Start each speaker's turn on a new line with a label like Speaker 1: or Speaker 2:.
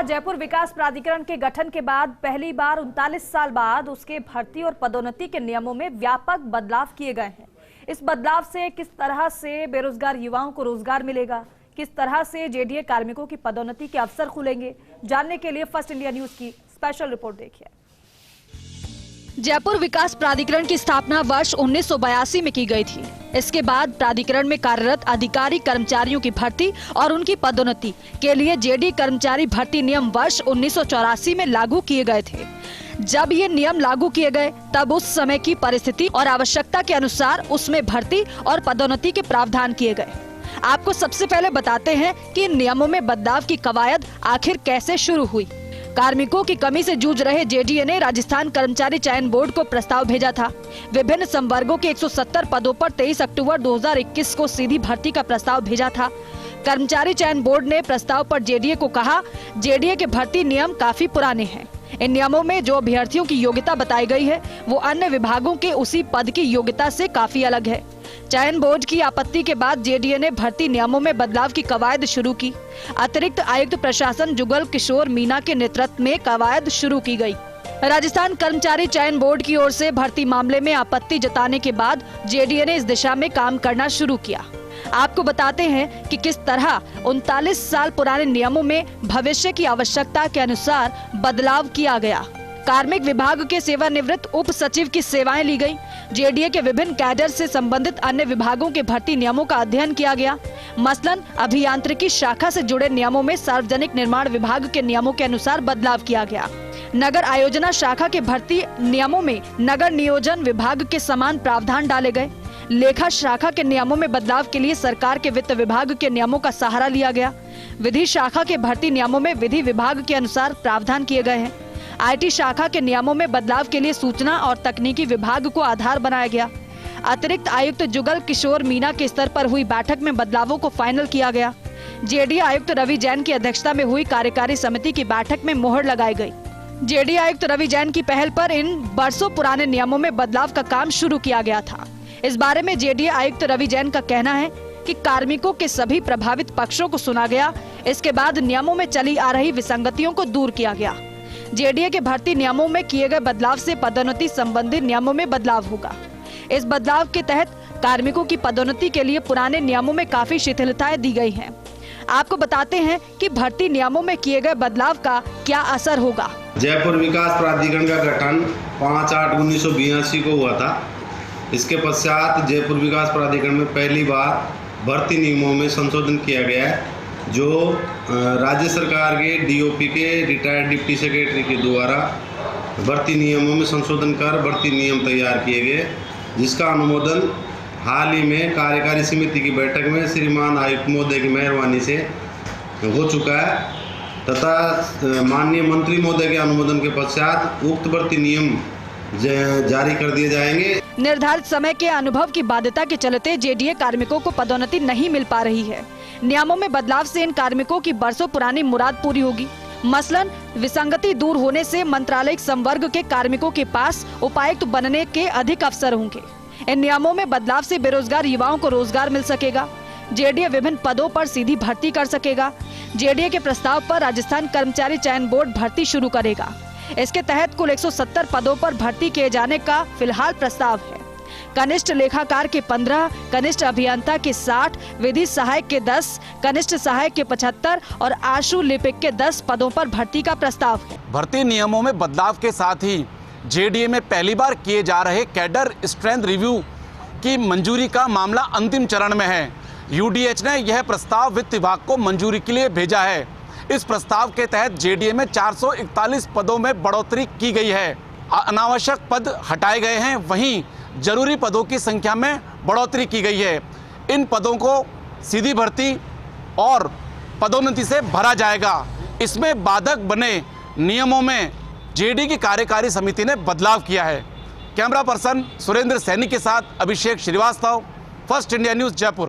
Speaker 1: जयपुर विकास प्राधिकरण के गठन के बाद पहली बार 39 साल बाद उसके भर्ती और पदोन्नति के नियमों में व्यापक बदलाव किए गए हैं। इस बदलाव से किस तरह से बेरोजगार युवाओं को रोजगार मिलेगा, किस तरह से जेडीए कार्मिकों की पदोन्नति के अवसर खुलेंगे, जानने के लिए फर्स्ट इंडिया न्यूज की स्पेशल रिपोर्ट देखिए। जयपुर विकास प्राधिकरण की स्थापना वर्ष 1982 में की गई थी। इसके बाद प्राधिकरण में कार्यरत अधिकारी कर्मचारियों की भर्ती और उनकी पदोन्नति के लिए जेडी कर्मचारी भर्ती नियम वर्ष 1984 में लागू किए गए थे। जब ये नियम लागू किए गए तब उस समय की परिस्थिति और आवश्यकता के अनुसार उसमें भर्ती और पदोन्नति के प्रावधान किए गए। आपको सबसे पहले बताते हैं कि इन नियमों में बदलाव की कवायद आखिर कैसे शुरू हुई। कार्मिकों की कमी से जूझ रहे जेडीए ने राजस्थान कर्मचारी चयन बोर्ड को प्रस्ताव भेजा था। विभिन्न संवर्गों के 170 पदों पर 23 अक्टूबर 2021 को सीधी भर्ती का प्रस्ताव भेजा था। कर्मचारी चयन बोर्ड ने प्रस्ताव पर जेडीए को कहा, जेडीए के भर्ती नियम काफी पुराने हैं। इन नियमों में जो अभ्यर्थियों की योग्यता बताई गई है वो अन्य विभागों के उसी पद की योग्यता से काफी अलग है। चयन बोर्ड की आपत्ति के बाद जेडीए ने भर्ती नियमों में बदलाव की कवायद शुरू की। अतिरिक्त आयुक्त प्रशासन जुगल किशोर मीना के नेतृत्व में कवायद शुरू की गई। राजस्थान कर्मचारी चयन बोर्ड की ओर से भर्ती मामले में आपत्ति जताने के बाद जेडीए ने इस दिशा में काम करना शुरू किया। आपको बताते हैं कि किस तरह 39 साल पुराने नियमों में भविष्य की आवश्यकता के अनुसार बदलाव किया गया। कार्मिक विभाग के सेवानिवृत्त उप सचिव की सेवाएं ली गई। जेडीए के विभिन्न कैडर से संबंधित अन्य विभागों के भर्ती नियमों का अध्ययन किया गया। मसलन अभियांत्रिकी शाखा से जुड़े नियमों में सार्वजनिक निर्माण विभाग के नियमों के अनुसार बदलाव किया गया। नगर आयोजना शाखा के भर्ती नियमों में नगर नियोजन विभाग के समान प्रावधान डाले गए। लेखा शाखा के नियमों में बदलाव के लिए सरकार के वित्त विभाग के नियमों का सहारा लिया गया। विधि शाखा के भर्ती नियमों में विधि विभाग के अनुसार प्रावधान किए गए हैं। आईटी शाखा के नियमों में बदलाव के लिए सूचना और तकनीकी विभाग को आधार बनाया गया। अतिरिक्त आयुक्त जुगल किशोर मीना के स्तर पर हुई बैठक में बदलावों को फाइनल किया गया। जेडीए आयुक्त रवि जैन की अध्यक्षता में हुई कार्यकारी समिति की बैठक में मोहर लगाई गई। जेडीए आयुक्त रवि जैन की पहल पर इन वर्षों पुराने नियमों में बदलाव का काम शुरू किया गया था। इस बारे में जेडीए आयुक्त रवि जैन का कहना है कि कार्मिकों के सभी प्रभावित पक्षों को सुना गया। इसके बाद नियमों में चली आ रही विसंगतियों को दूर किया गया। जेडीए के भर्ती नियमों में किए गए बदलाव से पदोन्नति संबंधी नियमों में बदलाव होगा। इस बदलाव के तहत कार्मिकों की पदोन्नति के लिए पुराने नियमों में काफी शिथिलताएं दी गई हैं। आपको बताते हैं कि भर्ती नियमों में किए गए बदलाव का क्या असर होगा।
Speaker 2: जयपुर विकास प्राधिकरण का गठन 5/8/1982 को हुआ था। इसके पश्चात जयपुर विकास प्राधिकरण में पहली बार भर्ती नियमों में संशोधन किया गया है, जो राज्य सरकार के डीओपी के रिटायर्ड डिप्टी सेक्रेटरी के द्वारा भर्ती नियमों में संशोधन कर भर्ती नियम तैयार किए गए, जिसका अनुमोदन हाल ही में कार्यकारी समिति की बैठक में श्रीमान आयुक्त महोदय की मेहरबानी से हो चुका है तथा माननीय मंत्री महोदय के अनुमोदन के पश्चात उक्त भर्ती नियम जारी कर दिए जाएंगे।
Speaker 1: निर्धारित समय के अनुभव की बाध्यता के चलते जेडीए कार्मिकों को पदोन्नति नहीं मिल पा रही है। नियमों में बदलाव से इन कार्मिकों की बरसों पुरानी मुराद पूरी होगी। मसलन विसंगति दूर होने से मंत्रालयिक संवर्ग के कार्मिकों के पास उपायुक्त बनने के अधिक अवसर होंगे। इन नियमों में बदलाव से बेरोजगार युवाओं को रोजगार मिल सकेगा। जेडीए विभिन्न पदों पर सीधी भर्ती कर सकेगा। जेडीए के प्रस्ताव पर राजस्थान कर्मचारी चयन बोर्ड भर्ती शुरू करेगा। इसके तहत कुल 170 पदों पर भर्ती किए जाने का फिलहाल प्रस्ताव है। कनिष्ठ लेखाकार के 15, कनिष्ठ अभियंता के 60, विधि सहायक के 10, कनिष्ठ सहायक के 75 और आशु लिपिक के 10 पदों पर भर्ती का प्रस्ताव है।
Speaker 3: भर्ती नियमों में बदलाव के साथ ही जेडीए में पहली बार किए जा रहे कैडर स्ट्रेंथ रिव्यू की मंजूरी का मामला अंतिम चरण में है। यूडीएच ने यह प्रस्ताव वित्त विभाग को मंजूरी के लिए भेजा है। इस प्रस्ताव के तहत जेडीए में 441 पदों में बढ़ोतरी की गई है। अनावश्यक पद हटाए गए हैं, वहीं जरूरी पदों की संख्या में बढ़ोतरी की गई है। इन पदों को सीधी भर्ती और पदोन्नति से भरा जाएगा। इसमें बाधक बने नियमों में जेडी की कार्यकारी समिति ने बदलाव किया है। कैमरा पर्सन सुरेंद्र सैनी के साथ Abhishek Srivastava, First India news, Jaipur.